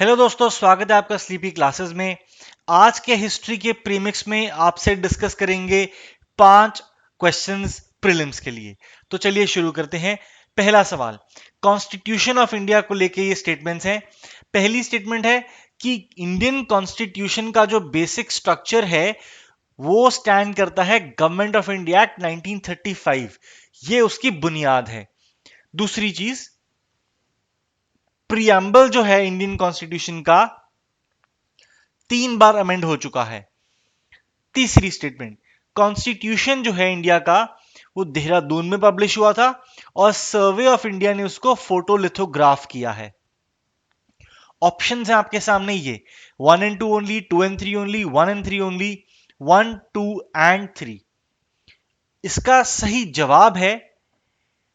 Hello दोस्तों, स्वागत है आपका स्लीपी क्लासेस में। आज के हिस्ट्री के प्रीमिक्स में आपसे डिस्कस करेंगे 5 क्वेश्चंस प्रीलिम्स के लिए। तो चलिए शुरू करते हैं। पहला सवाल, कॉन्स्टिट्यूशन ऑफ इंडिया को लेके ये स्टेटमेंट्स हैं। पहली स्टेटमेंट है कि इंडियन कॉन्स्टिट्यूशन का जो बेसिक स्ट्रक्चर है वो स्टैंड करता है गवर्नमेंट ऑफ इंडिया एक्ट 1935। ये उसकी बुनियाद है। दूसरी चीज, प्रियम्बल जो है इंडियन कॉन्स्टिट्यूशन का 3 बार अमेंड हो चुका है। तीसरी स्टेटमेंट, कॉन्स्टिट्यूशन जो है इंडिया का वो देहरादून में पब्लिश हुआ था और सर्वे ऑफ इंडिया ने उसको फोटोलिथोग्राफ किया है। ऑप्शंस हैं आपके सामने ये 1 and 2 only, 2 and 3 only, 1 and 3 only, 1, 2 and 3। इसका सही जवाब है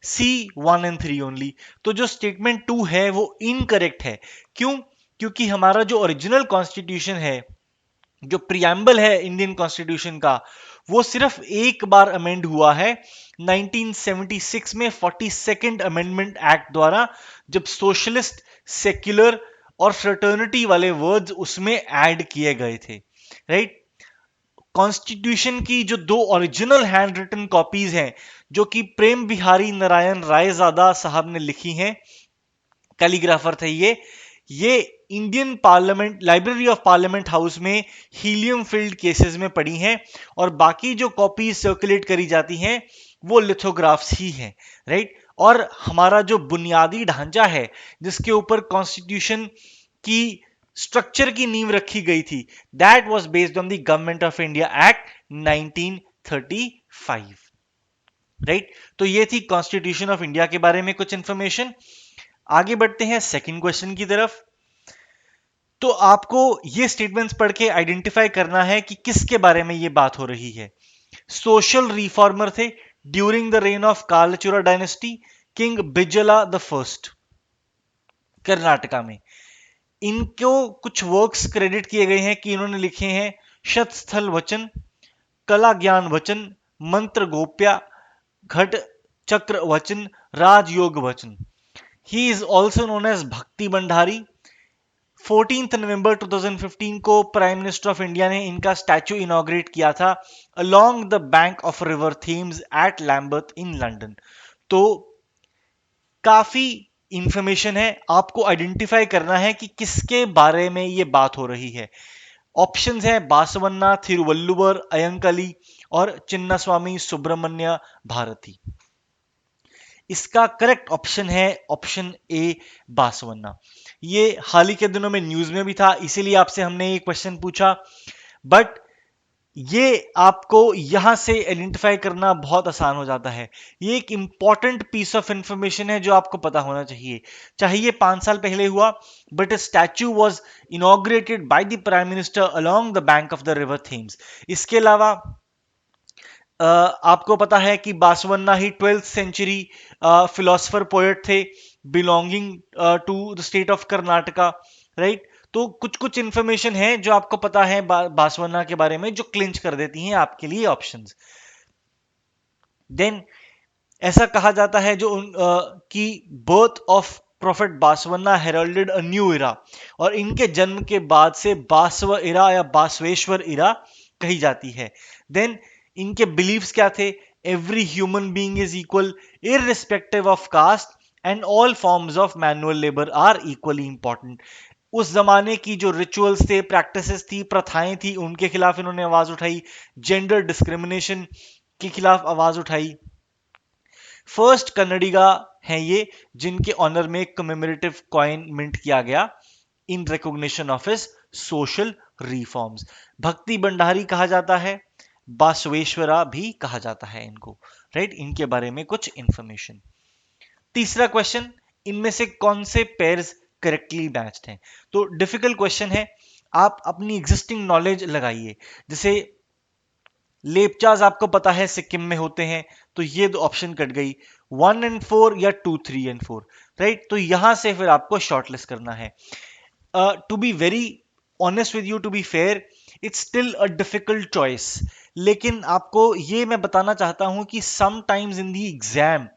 सी, 1 and 3 ओनली। तो जो स्टेटमेंट 2 है वो इनकरेक्ट है। क्यों? क्योंकि हमारा जो ओरिजिनल कॉन्स्टिट्यूशन है, जो प्रियम्बल है इंडियन कॉन्स्टिट्यूशन का, वो सिर्फ एक बार अमेंड हुआ है 1976 में 42nd अमेंडमेंट एक्ट द्वारा, जब सोशलिस्ट, सेक्युलर और फ्रेटर्निटी वाले वर्ड्स उसमें ऐड किए गए थे। राइट? कॉन्स्टिट्यूशन की जो 2 ओरिजिनल हैंड रिटन कॉपीज हैं, जो कि प्रेम बिहारी नारायण रायजादा साहब ने लिखी हैं, कैलीग्राफर थे ये Indian parliament library of parliament house में हीलियम फिल्ड केसेस में पड़ी हैं, और बाकी जो कॉपीज सर्कुलेट करी जाती हैं वो लिथोग्राफ्स ही हैं। राइट? और हमारा जो बुनियादी ढांचा है जिसके ऊपर कॉन्स्टिट्यूशन की स्ट्रक्चर की नींव रखी गई थी, that was based on the government of India act 1935। Right? तो ये थी कॉन्स्टिट्यूशन ऑफ इंडिया के बारे में कुछ इंफॉर्मेशन। आगे बढ़ते हैं सेकंड क्वेश्चन की तरफ। तो आपको ये स्टेटमेंट्स पढ़ के आइडेंटिफाई करना है कि किसके बारे में ये बात हो रही है। सोशल रिफॉर्मर थे during the reign of Kalachura dynasty, king Bijjala the first, Karnataka में। इनको कुछ वर्क्स क्रेडिट किए गए हैं कि इन्होंने लिखे हैं शतस्थल वचन, कला ज्ञान वचन, मंत्र गोप्या, घट चक्र वचन, राजयोग वचन। He is also known as Bhakti Bhandari. 14 नवंबर 2015 को प्राइम मिनिस्टर ऑफ इंडिया ने इनका स्टैचू इनॉग्रेट किया था along the bank of river Thames at Lambeth in London. तो काफी इंफॉर्मेशन है, आपको आइडेंटिफाई करना है कि किसके बारे में ये बात हो रही है। ऑप्शंस हैं बासवन्ना, थिरुवल्लुवर, अयंकली और चिन्नास्वामी सुब्रमण्य भारती। इसका करेक्ट ऑप्शन है ऑप्शन ए, बासवन्ना। ये हाल ही के दिनों में न्यूज में भी था, इसीलिए आपसे हमने ये क्वेश्चन पूछा। बट ये आपको यहां से आइडेंटिफाई करना बहुत आसान हो जाता है। ये एक इंपॉर्टेंट पीस ऑफ इंफॉर्मेशन है जो आपको पता होना चाहिए। चाहे ये 5 साल पहले हुआ, but a statue was inaugurated by the prime minister along the bank of the river Thames. इसके अलावा आपको पता है कि बासवन्ना ही 12th सेंचुरी फिलोसफर पोएट थे, belonging to the state of Karnataka. Right? तो कुछ कुछ इंफॉर्मेशन है जो आपको पता है बासवन्ना के बारे में, जो क्लिंच कर देती हैं आपके लिए ऑप्शंस। देन ऐसा कहा जाता है कि birth of prophet Basavanna heralded a new era, और इनके जन्म के बाद से बासव इरा या बासवेश्वर इरा कही जाती है। देन इनके बिलीव्स क्या थे? Every human being is equal irrespective of caste and all forms of manual labour are equally important. उस जमाने की जो रिचुअल्स थे, प्रैक्टिसेस थी, प्रथाएं थी, उनके खिलाफ इन्होंने आवाज उठाई। जेंडर डिस्क्रिमिनेशन के खिलाफ आवाज उठाई। फर्स्ट कन्नडिगा हैं ये जिनके ऑनर में कमेमोरेटिव कॉइन मिंट किया गया in recognition of his social reforms. भक्ति भंडारी कहा जाता है, बासवेश्वरा भी कहा जाता है इनको। राइट? इनके बारे में कुछ इंफॉर्मेशन। तीसरा क्वेश्चन, इनमें से कौन से पेयर्स करेक्टली मैच्ड हैं? तो डिफिकल्ट क्वेश्चन है, आप अपनी एग्जिस्टिंग नॉलेज लगाइए। जैसे लेपचाज आपको पता है सिक्किम में होते हैं, तो ये 2 ऑप्शन कट गई, 1 and 4 या 2, 3 and 4। राइट? तो यहां से फिर आपको शॉर्टलिस्ट करना है। To be very honest with you, to be fair, it's still a difficult choice. लेकिन आपको ये मैं बताना चाहता हूं कि sometimes in the exam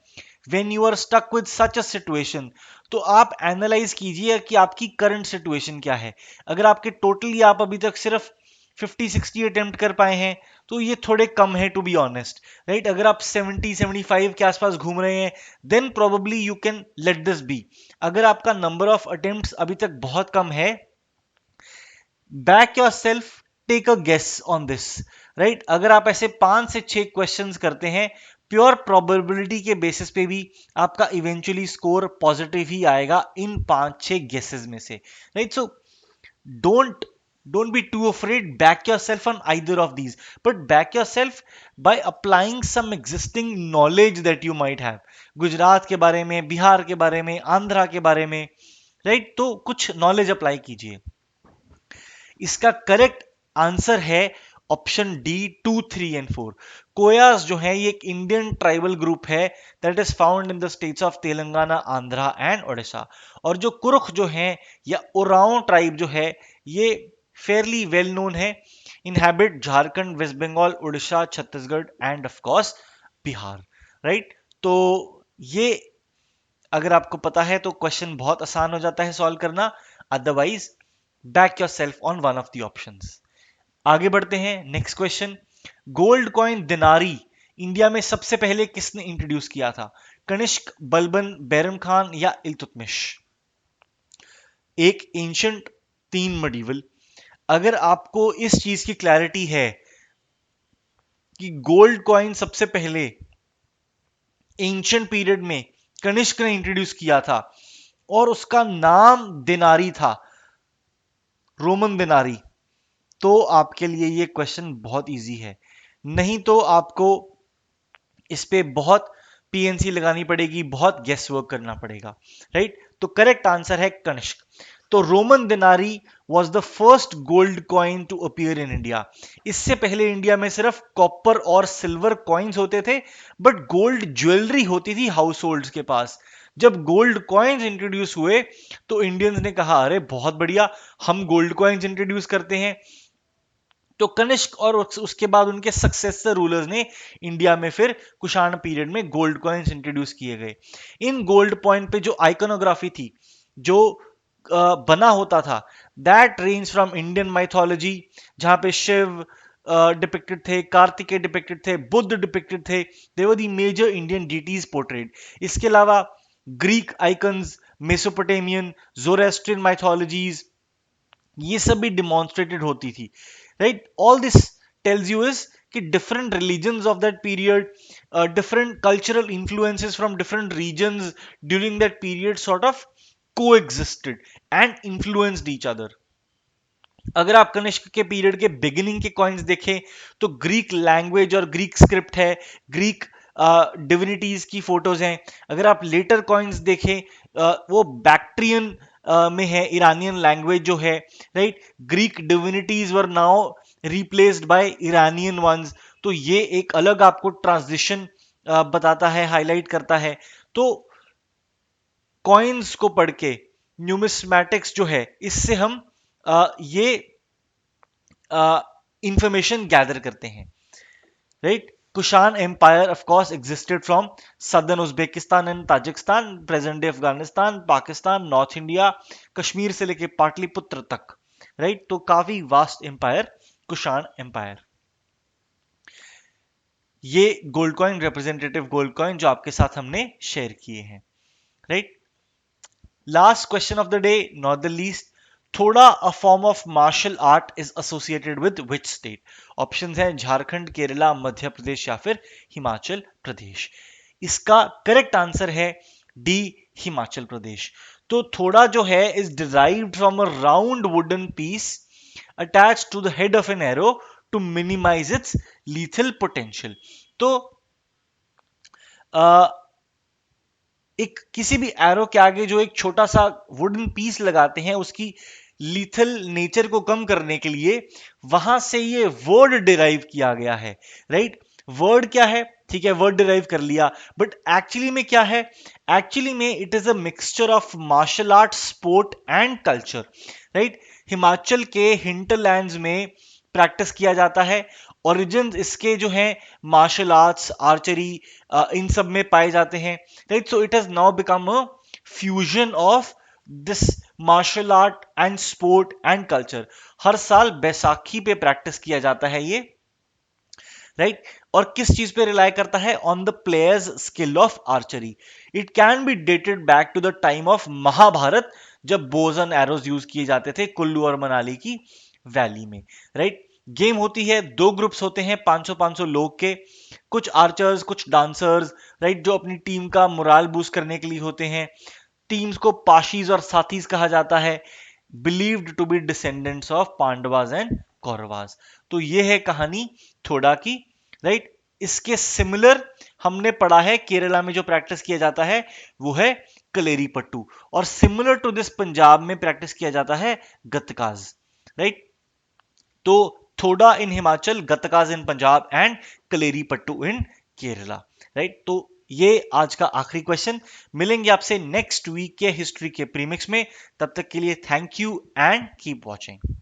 when you are stuck with such a situation, तो आप एनालाइज कीजिए कि आपकी करंट सिचुएशन क्या है। अगर आपके टोटली आप अभी तक सिर्फ 50-60 अटेम्प्ट कर पाए हैं तो ये थोड़े कम है टू बी ऑनेस्ट, राइट। अगर आप 70-75 के आसपास घूम रहे हैं then probably you can let this be. अगर आपका नंबर ऑफ अटेम्प्ट्स अभी तक बहुत कम है, back your self, take a guess on this, right. अगर आप ऐसे 5 से 6 क्वेश्चंस करते हैं प्योर प्रोबेबिलिटी के बेसिस पे भी आपका इवेंचुअली स्कोर पॉजिटिव ही आएगा इन 5-6 गेसेस में से, right. So don't be too afraid, back yourself on either of these, but back yourself by applying some existing knowledge that you might have, Gujarat के बारे में, बिहार के बारे में, आंध्रा के बारे में, राइट। तो कुछ नॉलेज अप्लाई कीजिए। इसका करेक्ट आंसर है ऑप्शन डी 2, 3 एंड 4। कोयास जो है ये एक इंडियन ट्राइबल ग्रुप है that is found in the states of Telangana, Andhra and Odisha. और जो कुरुख जो है या उरांव ट्राइब जो है ये फेयरली वेल नोन है, inhabit Jharkhand, West Bengal, Orissa, Chhattisgarh and of course Bihar, right. तो ये अगर आपको पता है तो क्वेश्चन बहुत आसान हो जाता है सॉल्व करना, otherwise back your self on one of the options. आगे बढ़ते हैं, next question. Gold coin denarii India में सबसे पहले किसने इंट्रोड्यूस किया था? कनिष्क, बलबन, बैरम खान या इल्तुतमिश? एक एंशंट, 3 मडीवल। अगर आपको इस चीज की क्लैरिटी है कि गोल्ड कॉइन सबसे पहले एंशंट पीरियड में कनिष्क ने इंट्रोड्यूस किया था और उसका नाम दिनारी था, रोमन दिनारी, तो आपके लिए ये क्वेश्चन बहुत इजी है। नहीं तो आपको इस पे बहुत पीएनसी लगानी पड़ेगी, बहुत गेस वर्क करना पड़ेगा, राइट। तो करेक्ट आंसर है कनिष्क। तो Roman denarii was the first gold coin to appear in India. इससे पहले इंडिया में सिर्फ कॉपर और सिल्वर कॉइन्स होते थे, बट गोल्ड ज्वेलरी होती थी हाउस होल्ड्स के पास। जब गोल्ड कॉइन्स इंट्रोड्यूस हुए तो इंडियंस ने कहा अरे बहुत बढ़िया, हम गोल्ड कॉइन्स इंट्रोड्यूस करते हैं। तो कनिष्क और उसके बाद उनके सक्सेसर रूलर्स ने इंडिया में फिर कुषाण पीरियड में गोल्ड कॉइन्स इंट्रोड्यूस किए गए। इन गोल्ड पॉइंट पे जो आइकोनोग्राफी थी, जो बना होता था, that range from Indian mythology, जहां पे शिव डिपिक्टेड थे, कार्तिकेय डिपिक्टेड थे, बुद्ध डिपिक्टेड थे, they were the major Indian deities portrayed. इसके अलावा Greek icons, Mesopotamian, Zoroastrian mythologies, ये सब भी डिमॉन्स्ट्रेटेड होती थी, right. All this tells you is कि different religions of that period, different cultural influences from different regions during that period sort of coexisted and influenced each other. अगर आप कनिष्क के period के बिगिनिंग के कॉइन्स देखें तो ग्रीक लैंग्वेज और Greek script है, ग्रीक डिविनिटीज की फोटोज हैं। अगर आप लेटर कॉइन्स देखें वो बैक्ट्रियन में है, ईरानियन लैंग्वेज जो है, right. Greek divinities were now replaced by Iranian ones. तो ये एक अलग आपको ट्रांजिशन बताता है, हाईलाइट करता है। तो कॉइन्स को पढ़ के, न्यूमिस्मैटिक्स जो है, इससे हम ये इंफॉर्मेशन गैदर करते हैं, right. Kushan empire of course existed from southern Uzbekistan and Tajikistan, present day Afghanistan, Pakistan, north India, Kashmir से लेके पाटलिपुत्र तक, राइट। तो काफी वास्ट एम्पायर कुषाण एम्पायर। ये gold coin, representative gold coin जो आपके साथ हमने शेयर किए हैं, right. Last question of the day, not the least. थोड़ा a form of martial art is associated with which state? Options हैं झारखंड, केरला, मध्य प्रदेश या फिर हिमाचल प्रदेश। इसका करेक्ट आंसर है डी, हिमाचल प्रदेश। तो थोड़ा जो है is derived from a round wooden piece attached to the head of an arrow to minimize its lethal potential. तो एक किसी भी एरो के आगे जो एक छोटा सा वुडन पीस लगाते हैं, उसकी लीथल नेचर को कम करने के लिए वहां से ये वर्ड डिराइव किया गया है, राइट। वर्ड क्या है? ठीक है, वर्ड डिराइव कर लिया, बट एक्चुअली में क्या है? एक्चुअली में it is a mixture of martial art, sport and culture, right. Himachal के हिंटरलैंड्स में प्रैक्टिस किया जाता है। ओरिजिन इसके जो है मार्शल आर्ट्स, आर्चरी, इन सब में पाए जाते हैं, right. So it has now become a fusion of this martial art and sport and culture. हर साल बैसाखी पे प्रैक्टिस किया जाता है ये, राइट। और किस चीज पे रिलाय करता है? On the players skill of archery. It can be dated back to the time of Mahabharata, जब बोज एंड एरोज यूज किए जाते थे कुल्लू और मनाली की वैली में, राइट। गेम होती है, दो ग्रुप्स होते हैं 500-500 लोग के, कुछ आर्चर्स कुछ डांसर्स, राइट, जो अपनी टीम का मोराल बूस्ट करने के लिए होते हैं। टीम्स को पाशीज और साथीज कहा जाता है, believed to be descendants of Pandavas and Kauravas. तो ये है कहानी थोड़ा की, राइट। इसके सिमिलर हमने पढ़ा है केरला में जो प्रैक्टिस किया जाता है वो है कलेरी पट्टू, और सिमिलर टू दिस पंजाब में प्रैक्टिस किया जाता है गतकाज, राइट। तो थोड़ा in Himachal, Gatkas in Punjab and Kalari Pattu in Kerala, right. तो ये आज का आखिरी क्वेश्चन। मिलेंगे आपसे नेक्स्ट वीक के हिस्ट्री के प्रीमिक्स में, तब तक के लिए thank you and keep watching.